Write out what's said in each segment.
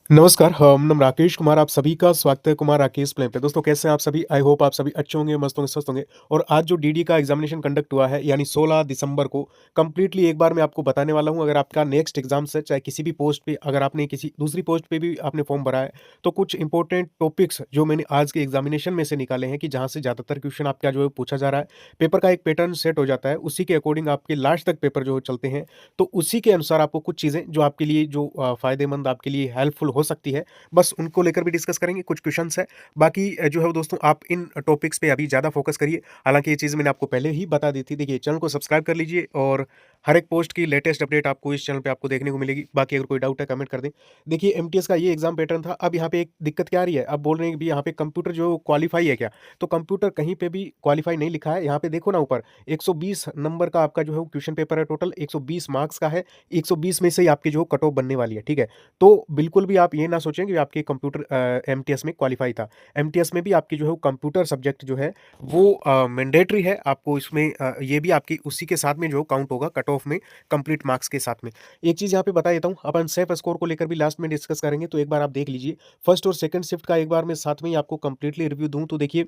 नमस्कार, हम नाम राकेश कुमार, आप सभी का स्वागत है कुमार राकेश प्लेन पे। दोस्तों कैसे हैं आप सभी? आई होप आप सभी अच्छे होंगे, मस्त होंगे, स्वस्थ होंगे। और आज जो डीडी का एग्जामिनेशन कंडक्ट हुआ है, यानी 16 दिसंबर को, कंप्लीटली एक बार मैं आपको बताने वाला हूं। अगर आपका नेक्स्ट एग्जाम से, चाहे किसी भी पोस्ट पे, अगर आपने किसी दूसरी पोस्ट पे भी आपने फॉर्म भरा है, तो कुछ इंपॉर्टेंट टॉपिक्स जो मैंने आज के एग्जामिनेशन में से निकाले हैं कि जहां से ज्यादातर क्वेश्चन आपका जो है पूछा जा रहा है। पेपर का एक पैटर्न सेट हो जाता है, उसी के अकॉर्डिंग आपके लास्ट तक पेपर जो चलते हैं। तो उसी के अनुसार आपको कुछ चीजें जो आपके लिए जो फायदेमंद, आपके लिए हेल्पफुल हो सकती है, बस उनको लेकर भी डिस्कस करेंगे। कुछ क्वेश्चंस है, बाकी जो है वो दोस्तों आप इन टॉपिक्स पे अभी ज़्यादा फोकस करिए। हालांकि ये चीज़ मैंने आपको पहले ही बता दी थी। देखिए, चैनल को सब्सक्राइब कर लीजिए और हर एक पोस्ट की लेटेस्ट अपडेट आपको इस चैनल पे आपको देखने को मिलेगी। बाकी अगर कोई डाउट है कमेंट कर दें। देखिए, एमटीएस का ये एग्जाम पैटर्न था। अब यहाँ पे एक दिक्कत क्या आ रही है, अब बोल रहे हैं कि भी यहाँ पे कंप्यूटर जो क्वालिफाई है क्या, तो कंप्यूटर कहीं पे भी क्वालिफाई नहीं लिखा है। यहाँ पे देखो ना ऊपर, 120 नंबर का आपका जो है क्वेश्चन पेपर है, टोटल 120 मार्क्स का है। 120 में से ही आपकी जो कट ऑफ बनने वाली है, ठीक है। तो बिल्कुल भी आप ये ना सोचें कि आपके कंप्यूटर एमटीएस में क्वालिफाई था। एमटीएस में भी आपकी जो है वो कंप्यूटर सब्जेक्ट जो है वो मैंडेटरी है। आपको इसमें ये भी आपकी उसी के साथ में जो काउंट होगा कट ऑफ में, कंप्लीट मार्क्स के साथ में। एक चीज़ यहाँ पे बता देता हूँ, अपन सेफ स्कोर को लेकर भी लास्ट में डिस्कस करेंगे, तो एक बार आप देख लीजिए। फर्स्ट और सेकंड शिफ्ट का एक बार मैं साथ में ही आपको कंप्लीटली रिव्यू दूं तो देखिए,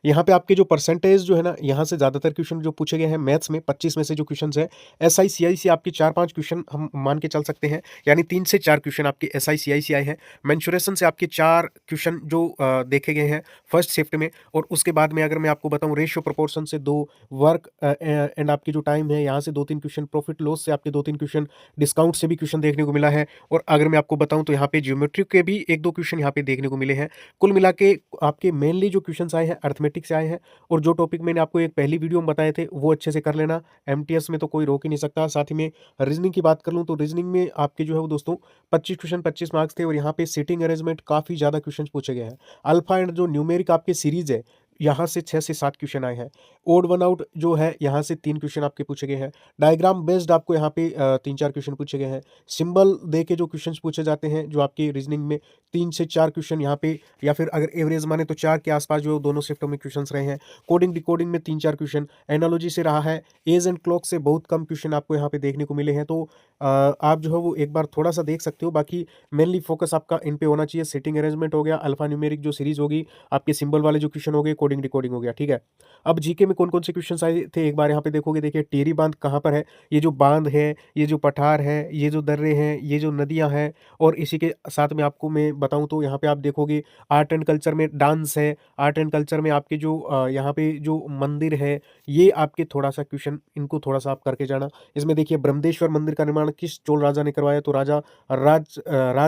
यहाँ पे आपके जो परसेंटेज जो है ना, यहाँ से ज़्यादातर क्वेश्चन जो पूछे गए हैं मैथ्स में, 25 में से जो क्वेश्चन है, एस आई सी आई से आपके 4-5 क्वेश्चन हम मान के चल सकते हैं। यानी 3 से 4 क्वेश्चन आपके एस आई सी आई से आए हैं। मेंसुरेशन से आपके 4 क्वेश्चन जो देखे गए हैं फर्स्ट शिफ्ट में। और उसके बाद में अगर मैं आपको बताऊं, रेशियो प्रोपोर्शन से 2, वर्क एंड आपकी जो टाइम है यहाँ से 2-3 क्वेश्चन, प्रॉफिट लॉस से आपके 2-3 क्वेश्चन, डिस्काउंट से भी क्वेश्चन देखने को मिला है। और अगर मैं आपको बताऊं तो यहाँ पे ज्योमेट्री के भी 1-2 क्वेश्चन यहाँ पे देखने को मिले हैं। कुल मिला के आपके मेनली जो क्वेश्चन आए हैं अर्थमेटिक से आए हैं। और जो टॉपिक मैंने आपको एक पहली वीडियो में बताए थे वो अच्छे से कर लेना। एमटीएस में तो कोई रोक ही नहीं सकता। साथ ही में रीजनिंग की बात कर लूँ तो रीजनिंग में आपके जो है वो दोस्तों 25 क्वेश्चन 25 मार्क्स थे। और यहाँ पे सीटिंग अरेंजमेंट काफ़ी ज़्यादा क्वेश्चन पूछे गए हैं। अल्फा एंड जो न्यूमेरिक आपके सीरीज है, यहाँ से 6 से 7 क्वेश्चन आए हैं। ओड वन आउट जो है यहाँ से 3 क्वेश्चन आपके पूछे गए हैं। डायग्राम बेस्ड आपको यहाँ पे 3-4 क्वेश्चन पूछे गए हैं। सिंबल दे के जो क्वेश्चन पूछे जाते हैं जो आपकी रीजनिंग में, 3 से 4 क्वेश्चन यहाँ पे, या फिर अगर एवरेज माने तो 4 के आसपास जो दोनों शिफ्टों में क्वेश्चन रहे हैं। कोडिंग डिकोडिंग में 3-4 क्वेश्चन, एनालॉजी से रहा है। एज एंड क्लॉक से बहुत कम क्वेश्चन आपको यहाँ पे देखने को मिले हैं। तो आप जो है वो एक बार थोड़ा सा देख सकते हो। बाकी मेनली फोकस आपका इन पे होना चाहिए। सिटिंग अरेंजमेंट हो गया, अल्फा न्यूमेरिक जो सीरीज होगी, आपके सिंबल वाले जो क्वेश्चन हो गए, कोडिंग डिकोडिंग हो गया, ठीक है। अब जीके में कौन कौन से क्वेश्चन आए थे एक बार यहाँ पे देखोगे। देखिए, टिहरी बांध कहाँ पर है, ये जो बांध है, ये जो पठार है, ये जो दर्रे हैं, ये जो नदियाँ हैं। और इसी के साथ में आपको मैं बताऊँ तो यहाँ पे आप देखोगे आर्ट एंड कल्चर में डांस है। आर्ट एंड कल्चर में आपके जो यहाँ पे जो मंदिर है, ये आपके थोड़ा सा क्वेश्चन, इनको थोड़ा सा आप करके जाना। इसमें देखिए, ब्रह्मदेश्वर मंदिर का निर्माण किस चोल राजा ने करवाया, तो राज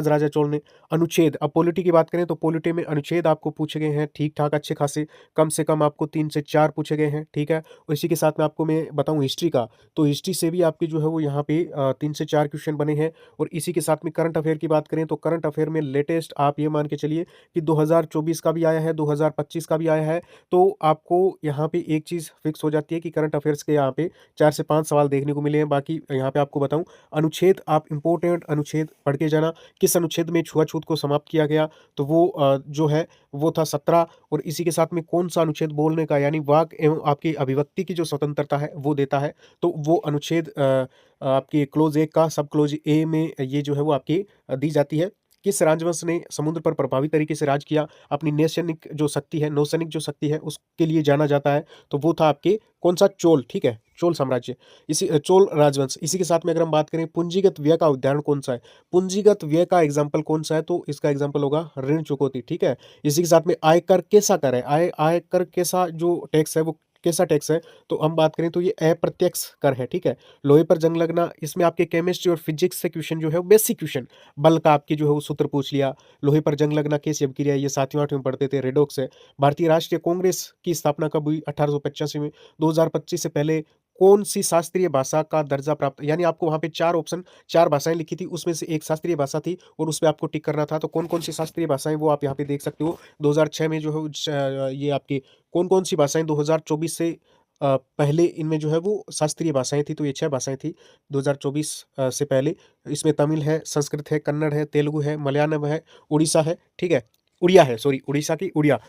राजा चोल ने। अनुच्छेद, अब पॉलिटी की बात करें तो पॉलिटी में अनुच्छेद आपको पूछे गए हैं ठीक ठाक अच्छे खासे, कम से कम आपको 3 से 4 पूछे गए हैं, ठीक है। और इसी के साथ में आपको मैं बताऊं हिस्ट्री का, तो हिस्ट्री से भी आपके जो है वो यहाँ पे 3 से 4 क्वेश्चन बने हैं। और इसी के साथ में करंट अफेयर की बात करें तो करंट अफेयर में लेटेस्ट आप ये मान के चलिए कि 2024 का भी आया है, 2025 का भी आया है। तो आपको यहाँ पे एक चीज़ फिक्स हो जाती है कि करंट अफेयर्स के यहाँ पे 4 से 5 सवाल देखने को मिले हैं। बाकी यहाँ पे आपको बताऊं, अनुच्छेद आप इंपॉर्टेंट अनुच्छेद पढ़ के जाना। किस अनुच्छेद में छुआछूत को समाप्त किया गया, तो वो जो है वो था 17। और इसी के साथ में कौन सा अनुच्छेद बोलने का, यानी वाक एवं आपकी अभिव्यक्ति की जो स्वतंत्रता है वो देता है, तो वो अनुच्छेद आपके क्लोज ए का सब क्लोज ए में ये जो है वो आपकी दी जाती है। किस राजवंश ने समुद्र पर प्रभावी तरीके से राज किया, अपनी नौसैनिक जो शक्ति है, नौसैनिक जो शक्ति है उसके लिए जाना जाता है, तो वो था आपके कौन सा, चोल, ठीक है, चोल साम्राज्य। इसी चोल राजवंश। इसी के साथ में अगर हम बात करें पूंजीगत व्यय का उदाहरण कौन सा है, पूंजीगत व्यय का एग्जाम्पल कौन सा है, तो इसका एग्जाम्पल होगा ऋण चुकौती, ठीक है। इसी के साथ में आयकर कैसा कर है, आयकर कैसा जो टैक्स है वो कैसा टैक्स है, तो हम बात करें तो ये अप्रत्यक्ष कर है, ठीक है। लोहे पर जंग लगना, इसमें आपके केमिस्ट्री और फिजिक्स से क्वेश्चन जो है वो बेसिक क्वेश्चन, बल का आपकी जो है वो सूत्र पूछ लिया। लोहे पर जंग लगना कैसी अभिक्रिया है, ये 7वीं 8वीं में पढ़ते थे, रेडॉक्स है। भारतीय राष्ट्रीय कांग्रेस की स्थापना कब हुई, 1885 में। 2025 से पहले कौन सी शास्त्रीय भाषा का दर्जा प्राप्त, यानी आपको वहां पे 4 ऑप्शन, 4 भाषाएं लिखी थी, उसमें से एक शास्त्रीय भाषा थी और उस पर आपको टिक करना था। तो कौन कौन सी शास्त्रीय भाषाएं वो आप यहाँ पे देख सकते हो। 2006 में जो है ये आपकी कौन कौन सी भाषाएं 2024 से पहले इनमें जो है वो शास्त्रीय भाषाएं थी, तो ये 6 भाषाएं थी 2024 से पहले। इसमें तमिल है, संस्कृत है, कन्नड़ है, तेलुगु है, मलयालम है, उड़ीसा है, ठीक है, उड़िया है, सॉरी, उड़ीसा की उड़िया।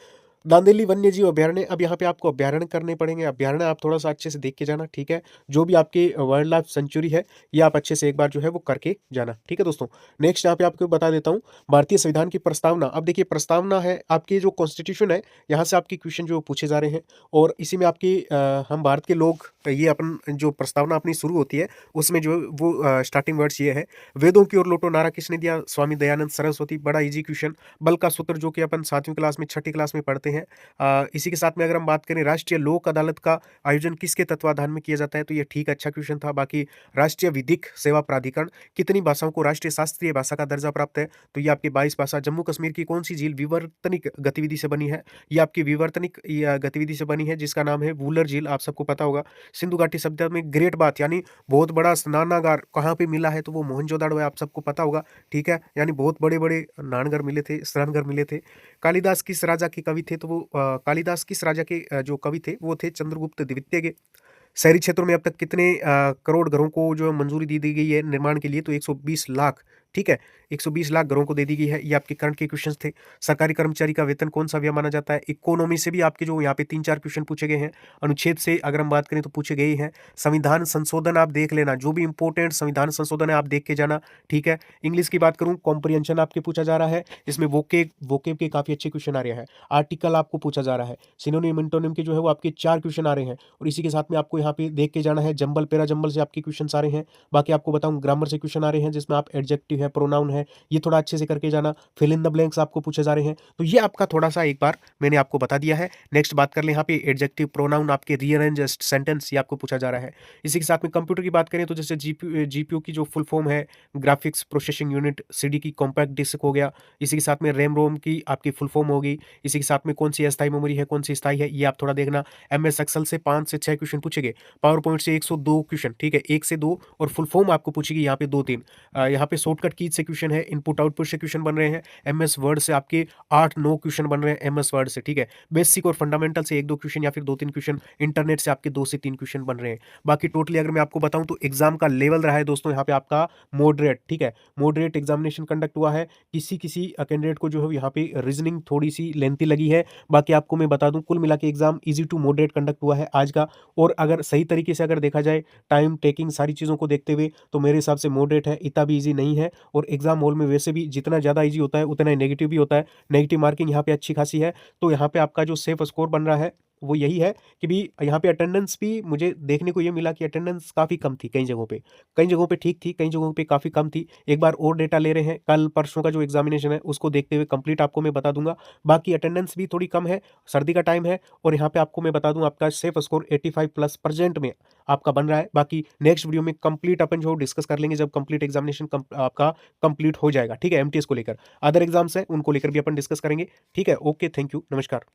दांदेली वन्यजीव अभयारण्य, अब यहाँ पे आपको अभयारण्य करने पड़ेंगे। अभयारण्य आप थोड़ा-सा अच्छे से देख के जाना, ठीक है? जो भी आपकी वाइल्ड लाइफ सेंचुरी है, ये आप अच्छे से एक बार जो है वो करके जाना, ठीक है दोस्तों? नेक्स्ट यहाँ पे आपको बता देता हूँ, भारतीय संविधान की प्रस्तावना। अब देखिए प्रस्तावना है, आपकी जो कॉन्स्टिट्यूशन है, यहाँ से आपके क्वेश्चन जो पूछे जा रहे हैं और इसी में आपकी हम भारत के लोग, ये अपन जो प्रस्तावना अपनी शुरू होती है, उसमें जो वो स्टार्टिंग वर्ड्स ये है, वेदों की ओर लौटो नारा किसने दिया? स्वामी दयानंद सरस्वती। बड़ा ईज़ी क्वेश्चन, बल का सूत्र जो कि अपन 7वीं क्लास में, 6ठी क्लास में पढ़ते हैं। इसी के साथ में अगर हम बात करें, राष्ट्रीय लोक अदालत का आयोजन किसके तत्वाधान में किया जाता है? तो ये ठीक अच्छा क्वेश्चन था। बाकी राष्ट्रीय विधिक सेवा प्राधिकरण, कितनी भाषाओं को राष्ट्रीय शास्त्रीय भाषा का दर्जा प्राप्त है? तो ये आपकी 22 भाषा। जम्मू कश्मीर की कौन सी झील विवर्तनिक गतिविधि से बनी है? ये आपकी विवर्तनिक या गतिविधि से बनी है, जिसका नाम है वूलर झील, आप सबको पता होगा। सिंधु घाटी सभ्यता में ग्रेट बाथ यानी बहुत बड़ा स्नानागार कहाँ पे मिला है? तो वो मोहनजोदड़ो है, आप सबको पता होगा, ठीक है? यानी बहुत बड़े-बड़े स्नानघर मिले थे, स्नानघर मिले थे। कालिदास किस राजा के कवि थे? तो वो कालिदास किस राजा के जो कवि थे वो थे चंद्रगुप्त द्वितीय के। शहरी क्षेत्रों में अब तक कितने करोड़ घरों को जो मंजूरी दी गई है निर्माण के लिए? तो 120 लाख, ठीक है? 120 लाख घरों को दे दी गई है। ये आपके करंट के क्वेश्चंस थे। सरकारी कर्मचारी का वेतन कौन सा व्यय माना जाता है? इकोनॉमी से भी आपके जो यहाँ पे 3-4 क्वेश्चन पूछे गए हैं। अनुच्छेद से अगर हम बात करें तो पूछे गए ही हैं। संविधान संशोधन आप देख लेना, जो भी इंपॉर्टेंट संविधान संशोधन है आप देख के जाना, ठीक है? इंग्लिश की बात करूँ, कॉम्प्रिहेंशन आपके पूछा जा रहा है। इसमें वोकेब वोकेब के काफ़ी अच्छे क्वेश्चन आ रहे हैं। आर्टिकल आपको पूछा जा रहा है। सिनोनिम, एंटोनिम के जो है वो आपके 4 क्वेश्चन आ रहे हैं और इसी के साथ में आपको यहाँ पे देख के जाना है। जंबल, पैरा जंबल से आपके क्वेश्चन आ रहे हैं। बाकी आपको बताऊँ, ग्रामर से क्वेश्चन आ रहे हैं जिसमें आप एडजेक्टिव है, प्रोनाउन है, ये थोड़ा अच्छे से करके जाना। फिल इन द ब्लैंक्स आपको पूछे जा रहे हैं। तो ये आपका थोड़ा-सा एक बार मैंने आपको बता दिया है। नेक्स्ट बात कर लें यहाँ पे एडजेक्टिव, प्रोनाउन, आपके रीअरेंज सेंटेंस, ये आपको पूछा जा रहा है। इसी के साथ में कंप्यूटर की बात करें तो जैसे जीपीयू की जो फुल फॉर्म है, ग्राफिक्स प्रोसेसिंग यूनिट, सीडी की कॉम्पैक्ट डिस्क हो गया। इसी के साथ में रैम रोम की आपकी फुल फॉर्म होगी। इसी के साथ में कौन सी अस्थायी मेमोरी है, कौन सी स्थायी है, ये आप थोड़ा देखना। एमएस एक्सेल से 5 से 6 क्वेश्चन पूछे गए। पावर पॉइंट से 102 क्वेश्चन, ठीक है? 1 से 2 और फुल फॉर्म आपको पूछेगी यहाँ पे 2-3। यहाँ पे शॉर्टकट कीज से क्वेश्चन है, इनपुट आउटपुट से क्वेश्चन बन रहे हैं। एमएस वर्ड से आपके 8-9 क्वेश्चन बन रहे हैं एमएस वर्ड से, ठीक है? बेसिक और फंडामेंटल से 1-2 क्वेश्चन या फिर 2-3 क्वेश्चन। इंटरनेट से आपके 2 से 3 क्वेश्चन बन रहे हैं। बाकी टोटली अगर मैं आपको बताऊं तो एग्जाम का लेवल रहा है दोस्तों यहाँ पे आपका मॉडरेट, ठीक है? मॉडरेट एग्जामिनेशन कंडक्ट हुआ है। किसी कैंडिडेट को जो है यहाँ पे रीजनिंग थोड़ी सी लेंथी लगी है। बाकी आपको मैं बता दूं, कुल मिला के exam easy to moderate conduct हुआ है आज का। और अगर सही तरीके से अगर देखा जाए, टाइम टेकिंग सारी चीज़ों को देखते हुए, तो मेरे हिसाब से मॉडरेट है, इतना भी ईजी नहीं है। और एग्जाम हॉल में वैसे भी जितना ज़्यादा ईजी होता है उतना ही नेगेटिव भी होता है। नेगेटिव मार्किंग यहाँ पे अच्छी खासी है। तो यहाँ पे आपका जो सेफ स्कोर बन रहा है वो यही है कि भी यहाँ पे अटेंडेंस भी मुझे देखने को ये मिला कि अटेंडेंस काफ़ी कम थी कई जगहों पे। कई जगहों पे ठीक थी, कई जगहों पे काफ़ी कम थी। एक बार और डेटा ले रहे हैं, कल परसों का जो एग्जामिनेशन है उसको देखते हुए कंप्लीट आपको मैं बता दूंगा। बाकी अटेंडेंस भी थोड़ी कम है, सर्दी का टाइम है। और यहाँ पे आपको मैं बता दूं, आपका सेफ स्कोर 85+ % में आपका बन रहा है। बाकी नेक्स्ट वीडियो में कंप्लीट अपन जो डिस्कस कर लेंगे जब कंप्लीट एग्जामिनेशन आपका कंप्लीट हो जाएगा, ठीक है? एमटीएस को लेकर अदर एग्जाम्स है उनको लेकर भी अपन डिस्कस करेंगे, ठीक है? ओके, थैंक यू, नमस्कार।